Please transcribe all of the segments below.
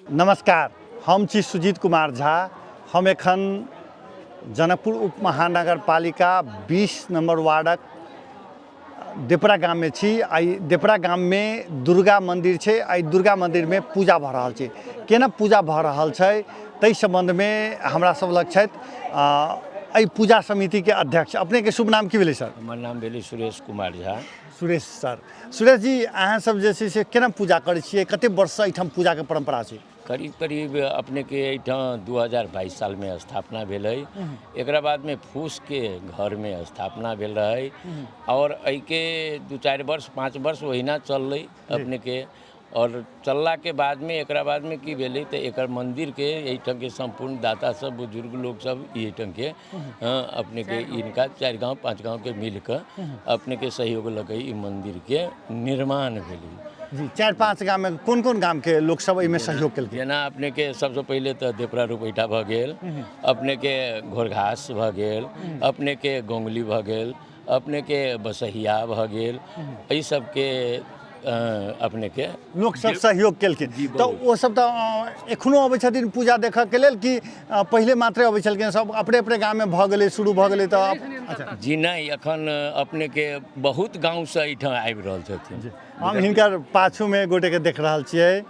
नमस्कार, हम छी सुजीत कुमार झा। हम एखन जनकपुर उपमहानगरपालिका 20 नंबर वार्डक देपरा गाम में छी। आई देपरा गाम में दुर्गा मंदिर छै। आई दुर्गा मंदिर में पूजा भ रहल छै। केना पूजा भ रहल छै तै संबंध में हमरा सब लग छथि आई पूजा समिति के अध्यक्ष। अपने के शुभ नाम की भेलै सर? हमर नाम भेलै सुरेश कुमार झा। सुरेश सर, सुरेश जी, अहाँ सब जे छै से केना पूजा करै छियै? कते वर्ष से एठाम पूजा के परंपरा छै? करीब करीब अपने के एहिठाम 2022 साल में स्थापना भेल है। एकरा बाद में फूस के घर में स्थापना भेल रहे और एहि के 2-4 वर्ष 5 वर्ष ओहिना चल रही अपने के। और चलला के बाद में एकरा बाद में की भेलै तो एकर मंदिर के एहिठाम के संपूर्ण दाता सब बुजुर्ग लोग सब एहिठाम के अपने के इनका 4 गांव 5 गांव के मिल कर अपने के सहयोग लगे ई मंदिर के निर्माण भेलै। जी, 4-5 गाम में कौन कौन गाम के लोग सब एहिमे सहयोग केलकै? जेना अपने के सबसे पहले तो देपरा रुपैठा भ गेल, अपने के घोरघास भ गेल, अपने के गोंगली भ गेल, अपने के बसहिया भ गेल, एहि सब के अपने के लोग सब सहयोग केलखिन। तो वो सब तो एखनो अबै छथिन पूजा देखऽ के लेल कि पहिले मात्रे अबै छलखिन? सब अपने अपने गाम में भ गेलै, शुरू भ गेलै? तो अच्छा जी नहीं, अखन अपने के बहुत गांव से एहिठाम आबि रहल छथिन। हम हिनकर पाछू में गोटे के देख रहल छियै,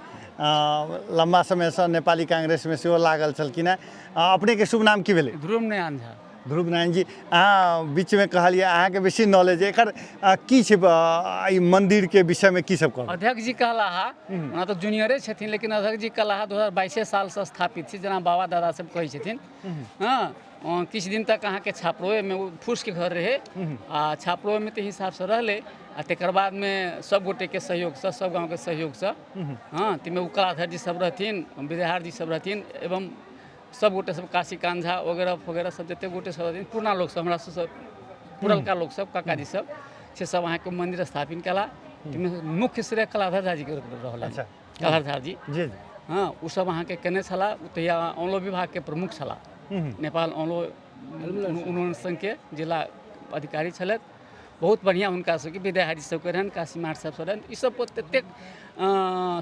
लंबा समय से नेपाली कांग्रेस में सेहो लागल छलखिन हैं। अपने के शुभ नाम की भेलै? ध्रुव नयन झा। ध्रुव नारायण जी, अहाँ बीच में कहलिए अहाँ के बेसी नॉलेज है एकर की छै ई मंदिर के विषय में की सब कहब? अध्यक्ष जी कहला हा, ओना तो जूनियरे छथिन, लेकिन अध्यक्ष जी कहला हा 2022 साल से स्थापित छै, जेना बाबा दादा सब कहै छथिन। हाँ, किछु दिन तक अहाँ के छापरोए में फूस के घर रहे आ छापरोए में तो हिसाब से रहले आ तेकर बाद में सब गोटे के सहयोग से, सब गांव के सहयोग से, हाँ, तिमे उकलाधर जी सब रहथिन, विद्याहार जी सब रहथिन, एवं सब गोटे सब काशी कांझा वगैरह वगैरह सब जते गोटे सब रहथिन, पुरना लोग सब, हमरा सब पुरनका लोग सब, काका जी सब, से सब अहाँ के मंदिर स्थापित कला। मुख्य श्रेय कलाधर झा जी के रहल। अच्छा, कलाधर झा जी, जी, हाँ, उ सब अहाँ के केने छला। उ तहिया ऑनलो विभाग के प्रमुख छला। नेपाल ऑनलो उन्नयन संघ के जिला अधिकारी छलथि। बहुत बढ़िया हुनका सबके विद्याहारी सबके रहनि, काशीमार सब रहनि। ई सब ततेक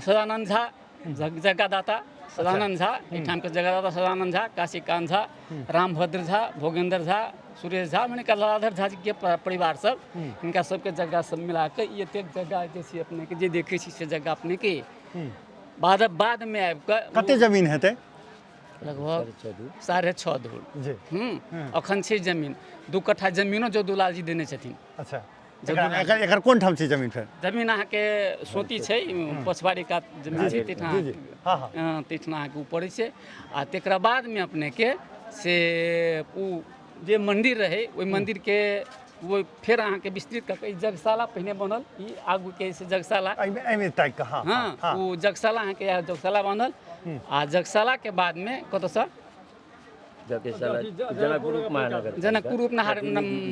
सदानंद झा जगहदाता सदानंद झा, एहिठाम के जगहदाता सदानंद झा, काशी कांत झा, रामभद्र झा, भोगेंद्र झा, सुरेश झा, मैंने कलाधर झा जी के परिवार सब, इनका सबके जगह सब मिला के ये एतेक जगह जैसे अपने के जे देखे छी से जगह अपने के बाद में आबि के कते जमीन हेतै? लगभग 6.5 धूर जी। अखन छै जमीन 2 कट्ठा जमीनो जो दुलाल जी देने छथिन। अच्छा, एकर कोन ठाम छै जमीन? फेर जमीन अहाँ के सोती छै, पछवाड़ी का जमीन छै, तेठा तेठना अहाँ के ऊपर छै। आ तेकरा बाद में अपने के से उ जे मंदिर रहे, ओइ मंदिर के वो फिर अहाँ के विस्तृत करके जगशाला पहले बनल। ई आगू के से जगशाला एमे टाइप का, हाँ हाँ, वो जगशाला अहाँ के जगशाला बनल। आ जगशाला के बाद में कत सा जनकपुर उप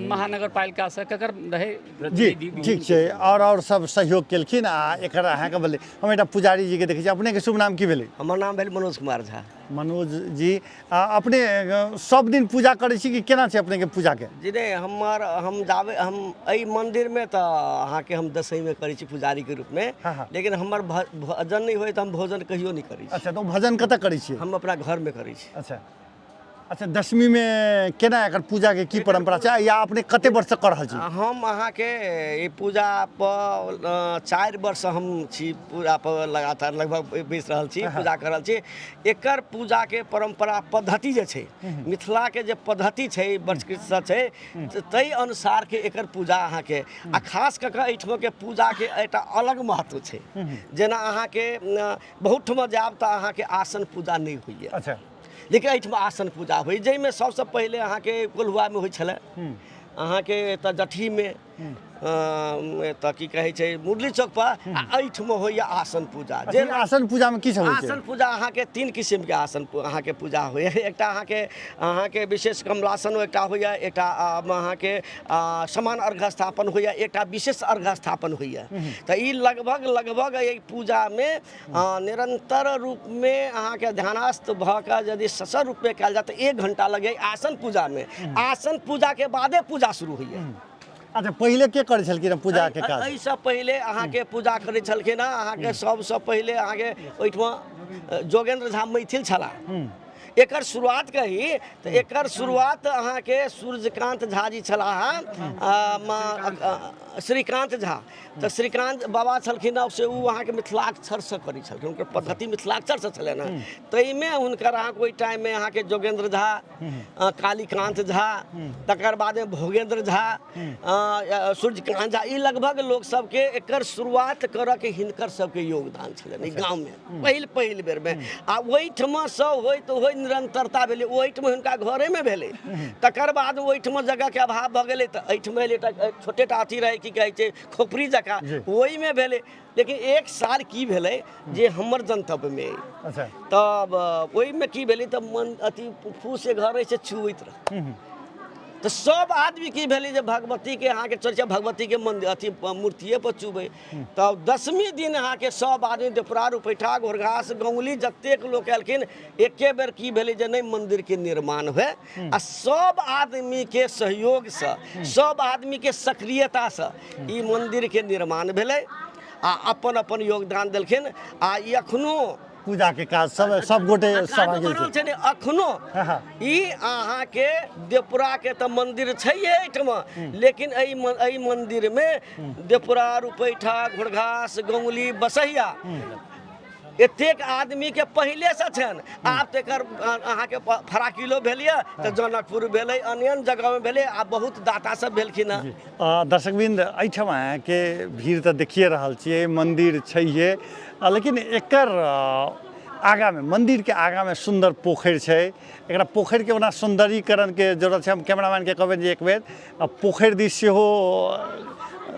महानगर पालिका से ककर रहे। जी, ठीक छै। और सब सहयोग केलखिन आ एकर अहाँ के बोले हम एकटा पुजारी जी के देखै छी। अपने के शुभ नाम की भेलै? हमर नाम भेल मनोज कुमार झा। मनोज जी, अपने सब दिन पूजा करै छी कि केना छै अपने के पूजा के? जी नहीं, हम जावे हम एहि मंदिर में तो अहाँ के हम दसवीं में करै छी पुजारी के रूप में। लेकिन हमर भजन नहीं होय तो हम भोजन कहियो नहीं करै छी। अच्छा, तो भजन कतऽ करै छी? हम अपना घर में करै छी। अच्छा, दशमी में केना एकर पूजा के की परंपरा छै या अपने कते वर्ष से कर रहल छी? हम अहाँ के ई पूजा पर 4 वर्ष हम छी, पूजा पर लगातार लगभग बैस रहल छी, पूजा कर रहल छी। एकर पूजा के परंपरा पद्धति जे छै, मिथिला के जे पद्धति छै, वर्षकृत छै, तै अनुसार के एकर पूजा अहाँ के आ खास कऽ के एहिठाम के पूजा के एकटा अलग महत्व छै। जेना अहाँ के बहुत ठमा जायब तऽ अहाँ के आसन पूजा नहीं होइए। अच्छा, लेकिन एहिठाम आसन पूजा होइ, जाहिमे सबसे पहले अहाँ के कोल्हुआ में होइ छलै, अहाँ के एतऽ जठी में, एतऽ की कहै छै मुरली चौक पर, आ एहिठाम होइए आसन पूजा। जे आसन पूजा में की सब होइ छै? आसन पूजा अहाँ के 3 किस्म के आसन अहाँ के पूजा होइए। एकटा अहाँ के विशेष कमलासन एकटा होइए, एकटा अहाँ के समान अर्घ स्थापन होइए, एकटा विशेष अर्घ स्थापन होइए। तो ई लगभग एहि पूजा में निरंतर रूप में अहाँ के ध्यानस्थ भ के यदि ससर रूप में कयल जाए तो 1 घंटा लगे आसन पूजा में। आसन पूजा के बादे पूजा शुरू होइए। अच्छा पहिले के करै छलखिन पूजा के काज एहिसँ पहिले अहाँके पूजा करै छलखिन हँ अहाँके सबसँ पहिले अहाँके ओहिठाम जोगेंद्र झा मैथिल छलाह एकर शुरुआत कही तो एकर शुरुआत अहाँके सूर्यकांत झा जी छलाह श्रीकांत झा तो श्रीकांत बाबा छलखिन से उ अहाँके मिथिलाक्षरसँ करै छलखिन हुनकर पद्धति मिथिलाक्षरसँ छलनि हँ ताहिमे हुनकर अहाँके ओहि टाइममे अहाँके जोगेंद्र झा कालीकांत झा तकर बादमे भोगेंद्र झा सूर्यकांत झा ई लगभग लोग सबके एकर शुरुआत करऽ के हिनकर सबके योगदान छलनि ई गाँवमे पहिल बेरमे आ ओहिठमासँ होइत होइत निरंतरता भेलै ओहिठमा हुनका घरेमे भेलै तकर बाद ओहिठमा जगहके अभाव भऽ गेलै तऽ एहिठमा छोटे टा अथी रहै की कहै छै खोपड़ी जकाँ ओहिमे भेलै लेकिन एक साल की भेलै जे हमर जनतव्यमे अच्छा तब ओहिमे की भेलै तऽ अथी फूसके घर रहै छै छुबैत रह तो सब आदमी की भेलै जे भगवती के अहाँके चर्चा भगवती के मंदिर अथी मूर्तिए पर चुबै तब 10वीं दिन अहाँके सब आदमी देपरा रुपैठा घोरघास गौली जतेक लोक एलखिन एके बेर की भेलै जे नहि मंदिर के निर्माण हुए आ सब आदमी के सहयोग से सब आदमी के सक्रियता से ई मंदिर के निर्माण भेलै आ अपन अपन योगदान देलखिन आ ई अखनो पूजा के काज सब गोटे सहभागी छै ने अखनो ई अहाँके देपुरा के तऽ मंदिर छै एहिठमा लेकिन एहि मंदिर में देपुरा रुपैठा घोड़घास गौली बसैया एतेक आदमी के पहले से छन आब तकर अहाँके फराकिलो भेलिए तऽ जनकपुर भेलै अन्य जगह में भेलै आ बहुत दाता सब भेलखिन हँ दर्शकबिंद एहिठमा के भीड़ तऽ देखिए रहल छियै मंदिर छैहे लेकिन एकर आगा में मंदिर के आगा में सुंदर पोखरि छै एकरा पोखरि के ओना सुंदरीकरण के जरूरत छै हम कैमरामैन के कहबै जे एक बेर पोखरि दिस सेहो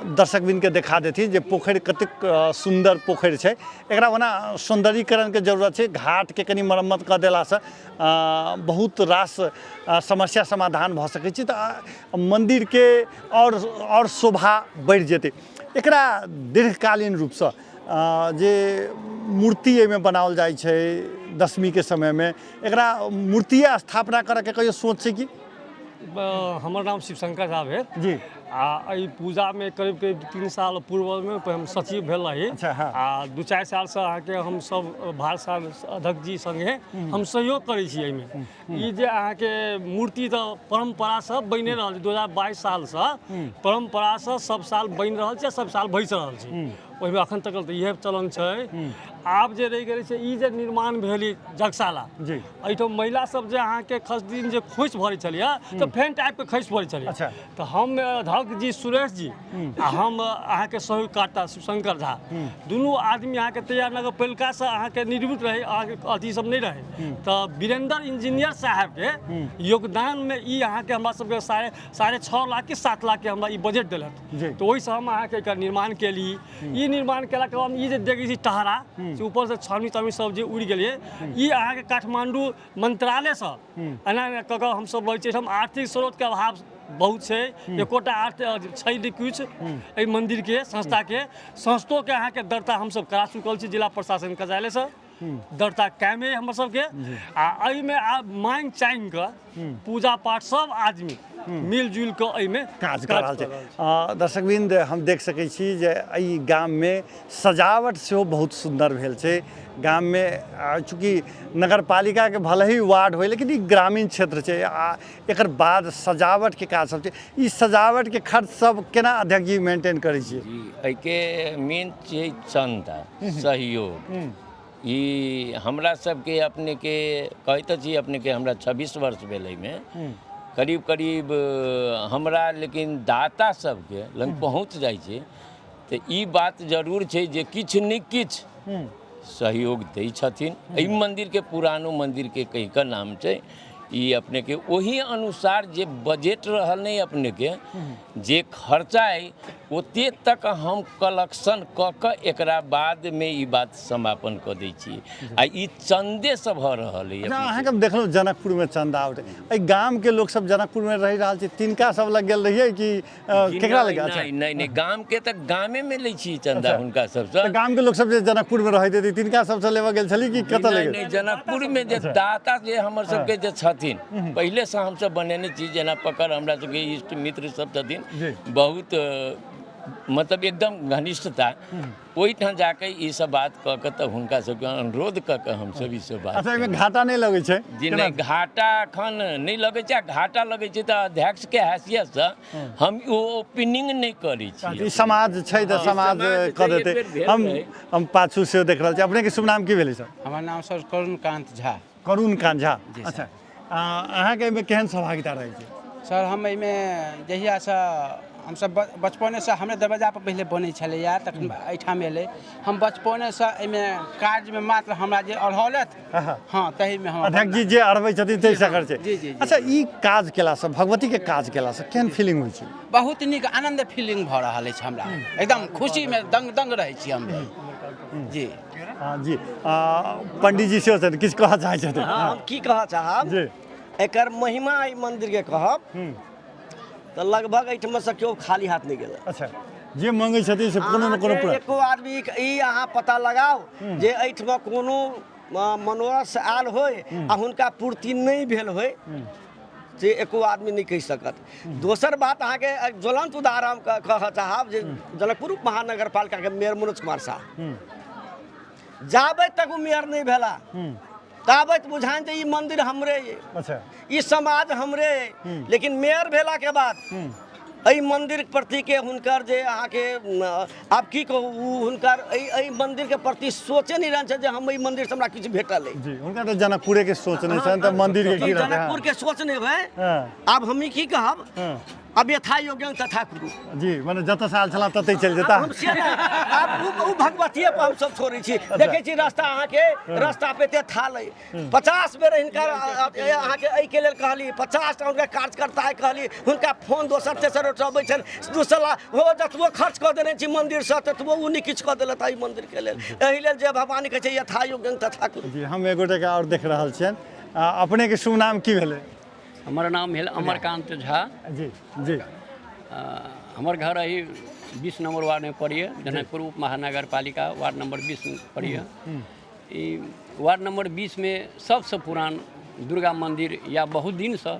दर्शकबिन के देखा देथिन जे पोखरि कतेक सुंदर पोखरि छै एकरा ओना सुंदरीकरण के जरूरत छै घाट के कनी मरम्मत कऽ देलासँ बहुत रास समस्या समाधान भऽ सकै छै तऽ मंदिर के और शोभा बढ़ि जेतै एकरा दीर्घकालीन रूपसँ जे मूर्ति एहिमे बनाओल जाइ छै 10वीं के समय में एकरा मूर्तिए स्थापना करऽ के कहियो सोच छै कि हमर नाम शिवशंकर झा भेल जी आ एहि पूजा में करीब 3 साल पूर्व में हम सचिव भेल रही अच्छा, हाँ। आ 2-4 साल से अहाँके हम सब भारत अध्यक्ष जी संगे हम सहयोग करै छी एहिमे ई जे अहाँके मूर्ति तऽ परंपरा से बनि रहल छै 2022 साल से परंपरा से सब साल बनि रहल छै सब साल भइस रहल छै ओहिमे अखन तक तऽ इहे चलन छै आब जे रहि गेलै छै ई जे निर्माण भेलै जगशाला जी एहिठाम महिला सब जे अहाँके दिन जे खोइछ भरै छलिए तऽ फैन टाइप के खसि पड़ै छलिए अच्छा। तऽ हम अध्यक्ष जी सुरेश जी आ हम अहाँके सहयोगकर्ता शिवशंकर झा दुनू आदमी अहाँके तैयार नगर पालिका से अहाँके निर्मित रहे अथी सब नहीं रहे तऽ वीरेंद्र इंजीनियर साहब के योगदान में ई अहाँके हमरा सबके 6.5 लाख के 7 लाख के हमरा ई बजट देलक तो ओहिसँ हम अहाँके एकर निर्माण केली ई निर्माण केला के बाद ई जे देखै छी टहरा से ऊपर से छानी तानी सब जे उड़ि गेलिए ई अहाँके काठमांडू मंत्रालय से एना कऽ कऽ हम सब रहै छै हम आर्थिक स्रोत के अभाव बहुत छै एकोटा छै किछु एहि मंदिर के संस्था के संस्थो के अहाँके दर्ता हम सब करा चुकल छी जिला प्रशासन कार्यालय से दर्ता कैमे हमर सबके आ एहिमे आब मांग चांग के पूजा पाठ सब आदमी मिलजुल के एहिमे काज कर रहल छै दर्शकबिंद हम देख सकै छी जे एहि गाम में सजावट सेहो बहुत सुंदर भेल छै गाम में चूँकि नगर पालिका के भले ही वार्ड हो लेकिन ई ग्रामीण क्षेत्र छै आ एकर बाद सजावट के काज सब छै ई सजावट के खर्च सब केना अध्यक्ष जी मेंटेन करै छियै एहिके मेन छै चंदा सहयोग ई हमरा सबके अपने के कहते छी अपने के हमरा 26 वर्ष भेल में करीब हमरा लेकिन दाता सबके लग पहुँच जाइ छै तऽ ई बात जरूर छै जे किछु ने किछु सहयोग दै छथिन एहि मंदिर के पुरानो मंदिर के कहि कऽ नाम छै ई अपने के वही अनुसार जे बजट रहल नहीं अपने के जे खर्चा है ओते तक हम कलेक्शन कऽ कऽ एकरा बाद में ई बात समापन कऽ दै छी आ ई चंदे से भऽ रहल है अहाँके हम देखलहुँ जनकपुर में चंदा उठे एहि गाम के लोग सब जनकपुर में रहि रहल छै तिनका सब लग गेल रहिए कि केकरा लग अच्छा नहीं गाम के तऽ गामे में लै छी चंदा हुनका सबसँ गाम के लोग सब जे जनकपुर में रहैत हेतै तिनका सबसँ लेबऽ गेल छली कि कतऽ ले गेल जनकपुर में जे दाता जे हमर सबके जे छथिन छथिन पहले से हम सब बनेने चीज जेना पकड़ हमरा सबके इष्ट मित्र सब जी। छथिन बहुत मतलब एकदम घनिष्ठता ओहि ठाम जाके ई सब बात कऽ के तब हुनका सबके अनुरोध कऽ के हम सब ई सब बात अच्छा एहिमे घाटा नहि लगै छै जी नहीं घाटा एखन नहीं लगे छै घाटा लगे छै तऽ अध्यक्ष के हैसियत से हम ओ ओपनिंग नहीं करै छी ई समाज छै तऽ समाज कऽ देतै हम पाछू से देख रहल छी अपने के शुभ नाम की भेलै सर हमर नाम सर करुणकान्त झा करुण कांत झा अच्छा अहाँके एहिमे केहन सहभागिता रहै छै सर हम एहिमे जहियासँ हमसब बचपनेसँ हमरे दरवाजा पर पहिले बनै छलैया तखन एहिठाम एलै हम बचपनेसँ एहिमे कार्यमे मात्र हमरा जे अढ़ौलथि हाँ तहीमे हम अध्यक्ष जी जे अरबै छथिन ताहि सकर छै जी, जी, जी। अच्छा ई काज केलासँ भगवतीके काज केलासँ केहन फीलिंग होइ छै बहुत नीक आनन्द फीलिंग भऽ रहल अछि हमरा एकदम खुशीमे दंग दंग रहै छी हम जी जी पंडित जी सेहो छथिन किछु कहऽ चाहै छथिन हम की कहऽ चाहब जी एकर महिमा एहि मन्दिरके कहब तऽ लगभग एहिठमासँ केओ खाली हाथ नहि गेलै अच्छा जे मांगै छथिन से कोनो न कोनो पूरा एको आदमी ई अहाँ पता लगाउ जे एहिठमा कोनो मनोरथ आयल होय आ हुनका पूर्ति नहि भेल होय से एको आदमी नहीं कह सकत दोसर बात अहाँके ज्वलंत उदाहरण कहऽ चाहब जे जनकपुर महानगर पालिका के मेयर मनोज कुमार शाह जाबे तक वो मेयर नहीं भेला ताबत बुझाइन ई मंदिर हमरे ये अच्छा ई समाज हमरे ये लेकिन मेयर भेला के बाद एहि मंदिर प्रति के हुनकर जे अहाँके आब की कहू हुनकर एहि मंदिर के प्रति सोचे नहीं रहन छै जे हम एहि मंदिर से हमरा किछु भेटल है जी हुनका तऽ जनकपुरे के सोच नहीं छनि तऽ मंदिर के की रहतै जनकपुर के सोच नहीं है आब हम की कहब अब यथा योग्य तथा कुरु जी माने जतऽ साल छला ततै चलि जेता आब उ भगवतीये पर हम सब छोड़ै छी देखै छी रास्ता अहाँके रास्ता पे ते थाल है 50 बेर हिनकर अहाँके एहि के लेल कहली 50 टा हुनका कार्यकर्ता कहली हुनका फोन दोसर तेसर उठबै छन दूसरा हो जतबो खर्च कऽ देने छी मंदिर से ततबो उ नहि किछु कऽ देलत एहि मंदिर के लेल एहि लेल जे भगवान कहै छै यथा योग्य तथा कुरु जी हम एगोटे के और देख रहल छियनि अपने के शुभ नाम की भेलै हमर नाम भेल अमरकान्त झा जी जी हमर घर अही 20 नंबर वार्ड में पड़िए जनकपुर उप महानगर पालिका वार्ड नंबर 20 में पड़िए ई वार्ड नंबर 20 में सबसे पुरान दुर्गा मंदिर या बहुत दिन से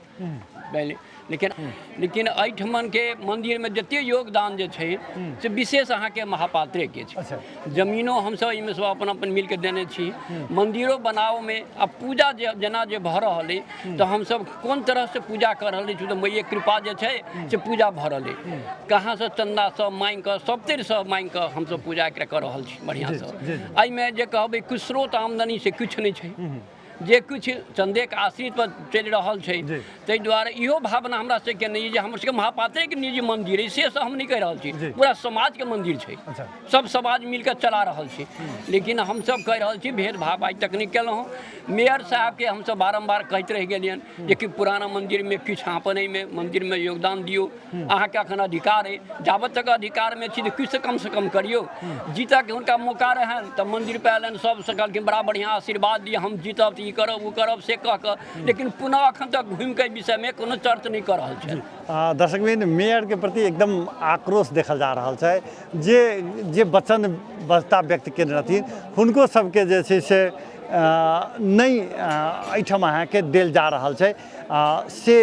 पहले लेकिन एहिठमन के मंदिर में जते योगदान जे छै से विशेष अहाँ के महापात्रे के छै जमीनो हम सब इमे सब अपन अपन मिल के देने छी मंदिरो बनाओ में अब पूजा जेना जे भऽ रहल है तो हम सब कोन तरह से पूजा कर रहल छी तो मैया कृपा जे छै से पूजा भऽ रहल है कहाँ से चंदा सब मांग के सब तेर सब मांग के हम सब पूजा कर रहल छी बढ़िया से एहि में जे कहबै कुछ स्रोत आमदनी से कुछ नहीं छै जे कुछ चंदे के आश्रित पर चलि रहल छै ताहि दुआरे इहो भावना हमरा से के नहीं जे हमर सबके महापात्रे के निजी मंदिर है से हम नहीं कह रहल छी पूरा समाज के मंदिर छै सब समाज मिलकर चला रहल छी लेकिन हम सब कह रहल छी भेदभाव आज तक नहीं केलहुँ मेयर साहब के हम सब बारम्बार कहते रह गेलियन जे कि पुराना मंदिर में किछु अपन में मंदिर में योगदान दियो अहाँ के अखन अधिकार है जाबत तक अधिकार में छी तो किछु से कम करियो जीतऽ के हुनका मौका रहन तऽ मंदिर पे अयलन सब से कहलखिन बड़ा बढ़िया आशीर्वाद दिए हम जीतब ई करब वो करब से कह के लेकिन पुनः अखन तक घूम के विषय में कोनो चर्चा नहीं कर रहल छै दर्शकबिन मेयर के प्रति एकदम आक्रोश देखल जा रहल छै जे वचनबद्धता व्यक्त केने रहथिन हुनको सबके जे छै से नहीं एहिठाम अहाँके देल जा रहल छै से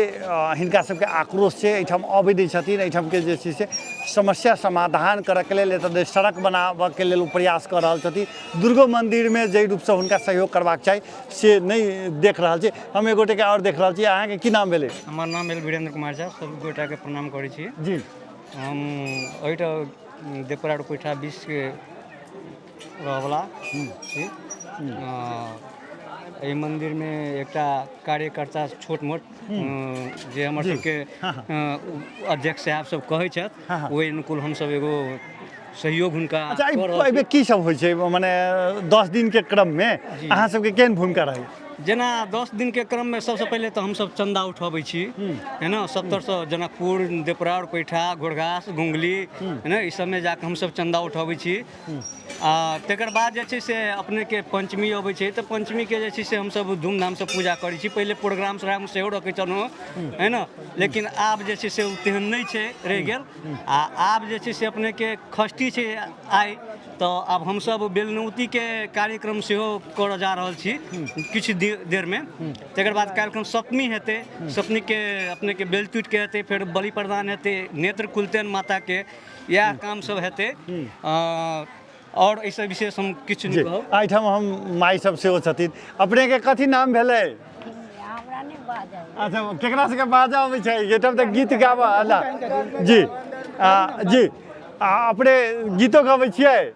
हिनका सबके आक्रोश छै एहिठाम अबै नहि छथिन एहिठाम के जे छै से समस्या समाधान करैके लेल एतऽ सड़क बनाबऽके लेल प्रयास कऽ रहल छथिन दुर्गो मन्दिरमे जाहि रूपसँ हुनका सहयोग करबाक चाही से नहि देख रहल छी हम एगोटे के और देख रहल छी अहाँके की नाम भेलै हमर नाम भेल वीरेंद्र कुमार झा सब गोटाके प्रणाम करै छी जी हम एहिठाम देपरा कोठा 20 के रहवला छी एहि मंदिर में एकटा कार्यकर्ता छोट मोट जे हमर सबके अध्यक्ष साहब सब कहै छथि ओहि अनुकूल हम सब एगो सहयोग हुनका अच्छा एहिमे की सब होइ छै माने 10 दिन के क्रम में अहाँ सबके केहन भूमिका रहै जेना 10 दिन के क्रम में सबसे पहले तो हम सब चंदा उठबै छी है ना 700 जनकपुर देपरा पैठा घोड़घास गुंगली है ना ई सब में जाके हम सब चंदा उठबै छी तकर बाद जे छै से अपने के पंचमी अबै छै तऽ पंचमी के जे छै से हम सब धूमधाम से पूजा करै छी पहले प्रोग्राम हम सेहो रखै छलहुँ है ना लेकिन आब जे छै से तेहन नहि छै रहि गेल आब जे छै से अपने के षष्ठी छै आइ तो अब हम सब बेलनौती के कार्यक्रम सेहो कर जा रहल छी किछु देर में। तकर बाद कार्यक्रम सप्तमी हेतै, सप्तमी के अपने के बेलटूट के हेतै, फिर बलि प्रदान हेतै, नेत्र खुलतैन माता के, यह काम सब हेतै। और ऐसे विशेष हम किछु नहीं कहब। एहिठाम हम माई सब सेहो छथिन। अपने के कथी नाम भेलै? हमरा नहीं बाजा अच्छा, केकरा सबके बाजा अबै छै? एहिठाम तऽ गीत गाबऽ अला जी। जी अपने गीतो गबै छियै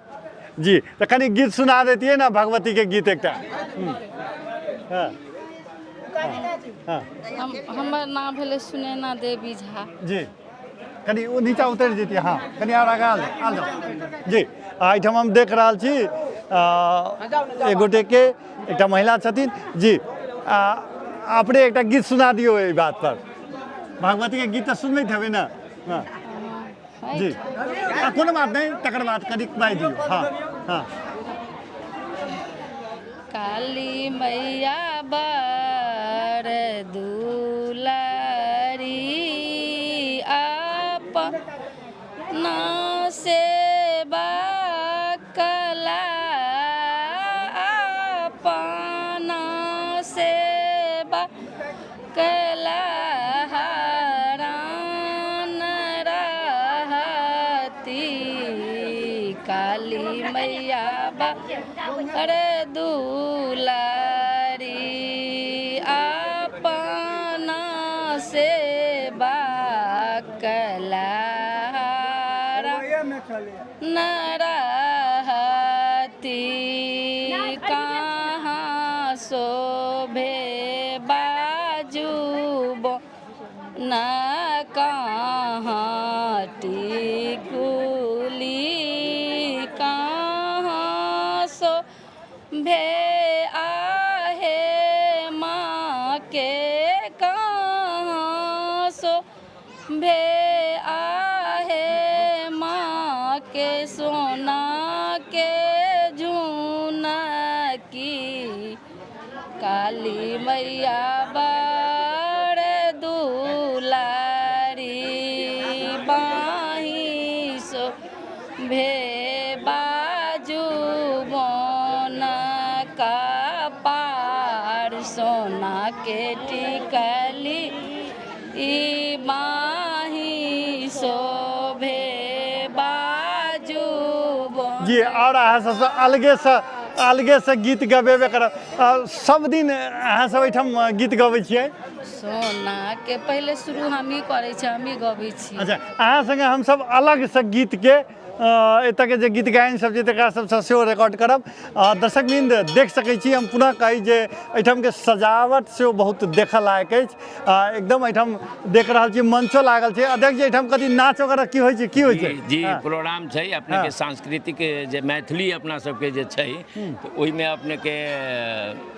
जी? तऽ कनी गीत सुना देतियै ना, भगवती के गीत एकटा। हाँ हाँ हमर नाम भेलै सुनैना देवी झा। जी कनी ओ नीचा उतर जेतियै। हाँ कनी और आगाँ आ जाओ जी। एहिठाम हम देख रहल छी एक गोटे के, एकटा महिला छथिन जी। अपने एकटा गीत सुना दियो एहि बात पर। भगवती के गीत तऽ सुनबैत हेबै ना? हाँ जी कोनो बात नहीं, तकर बाद कनी बाजि दियौ। हाँ हाँ। काली मैया बर दुलारी, अपना सेवा कला, अपना सेवा कला हरान रहती। काली मैया बर दुलारी, अपना सेवा कला न रहती। कहाँ शोभे बाजूबो न कहाँ टिकुली, कहाँ शोभे आहे माँ के, कहाँ शोभे आहे माँ के सोना के झुनकी। काली मैया बर दुलारी, बाही शोभे बाजू बन का पार, सोना के टिकली ई बाही शोभे बाजू बन। जी और अहाँ सबसँ अलगे से गीत गबेबे करब। सब दिन अहाँ सब एहिठाम गीत गबै छियै? सोना के पहले शुरू हम ही करै छी, हम ही गबै छी। अच्छा अहाँ संगे हम सब अलग से गीत के एतऽ के जे गीत गायन सब छै तकरा सबसँ सेहो रिकॉर्ड करब। दर्शकवृन्द देख सकै छी, हम पुनः कही जे एहिठाम के सजावट सेहो बहुत देखऽ लायक अछि। एकदम एहिठाम देख रहल छी मंचो लागल छै। अध्यक्ष जी एहिठाम कथी नाच वगैरह की होइ छै? की होइ छै? जी प्रोग्राम छै अपने के सांस्कृतिक जे मैथिली अपना सबके जे छै तऽ ओहिमे अपने के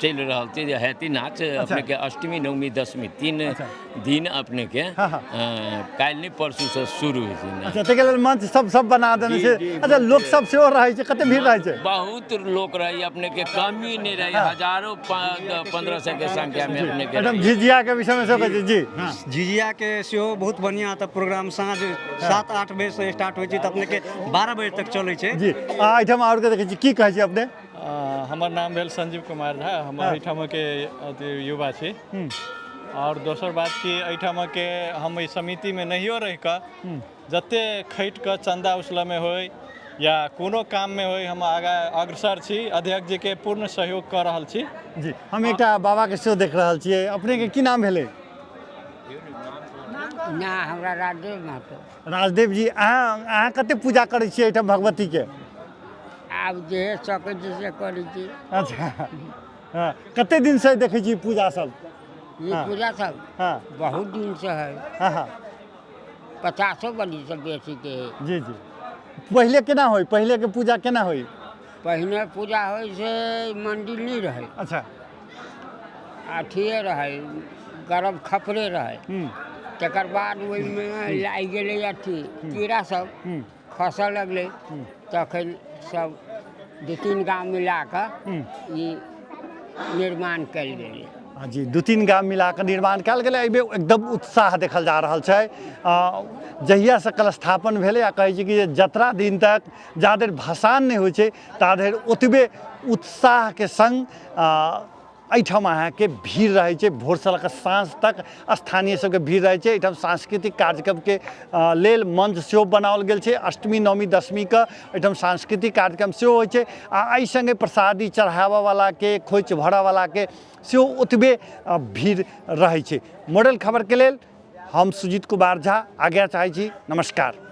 चलि रहल छै जे हैती नाच। अपने के अष्टमी नवमी दशमी 3 दिन अपने के काल्हि नहीं परसू से शुरू होइ छै। अच्छा ताहि लेल मंच सब बना देने छै। अच्छा लोक सब सेहो रहै छै? कते भीड़ रहै छै? बहुत लोग रही, अपने के कमी नहीं रही, हजारों 1500 के संख्या में अपने के एकदम झिझिया के विषय में सब कहै छै जी। झिझिया के सेहो बहुत बढ़िया तऽ प्रोग्राम साँझ 7-8 बजे से स्टार्ट होइ छै तऽ अपने के 12 बजे तक चलै छै जी। एहिठाम और के देखै छी, की कहै छी अपने? हमर नाम भेल संजीव कुमार झा, हम एहिठाम के युवा छी। और दोसर बात कि एहिठाम के हम ई समिति में नहियो रहि कऽ जते खटि कऽ चंदा उछलऽ में होय या कोनो काम में होय, हम आगाँ अग्रसर छी। अध्यक्ष जी के पूर्ण सहयोग कऽ रहल छी जी। हम एकटा बाबा के सेहो देख रहल छियै। अपने के की नाम भेलै? ना हमरा राजदेव महतो। राजदेव जी अहाँ कते पूजा करै छियै एहिठाम भगवती के? आब जे सकै छी से करै छी। अच्छा हाँ कते दिन से देखै छी पूजा सब? ये पूजा सब बहुत दिन से है। 50 बरी से बेसी के। जी जी। पहले केना होय? पहले के पूजा केना होय? पहिने पूजा होय से मंदिर नहीं रहे। अच्छा अथिए रहे, गरम खपरे रहे। तकर बाद ओहिमे लागि गेलै अथी कीड़ा सब खसऽ लगलै, तखन सब 2-3 गाँव मिला कऽ ई निर्माण कयल गेलै। हाँ जी 2-3 गाम मिलाकर निर्माण कयल गेलै एहिमे एकदम उत्साह देखल जा रहल छै जहिया से कल स्थापन भेलै आ कहै छै कि जतरा दिन तक जा देर भसान नहीं होइ छै ता देर ओतबे उत्साह के संग एहिठाम अहाँके भीड़ रहै छै भोर से लऽ साँझ तक स्थानीय सबके भीड़ रहै छै एहिठाम सांस्कृतिक कार्यक्रम के लेल मंच सेहो बनाओल गेल छै अष्टमी नवमी दशमी के एहिठाम सांस्कृतिक कार्यक्रम सेहो होइ छै आ एहि संगे प्रसादी चढ़ावा वाला के खोइच भरा वाला के सेहो ओतबे भीड़ रहै छै मॉडल खबर के लेल हम सुजीत कुमार झा आज्ञा चाहै छी नमस्कार।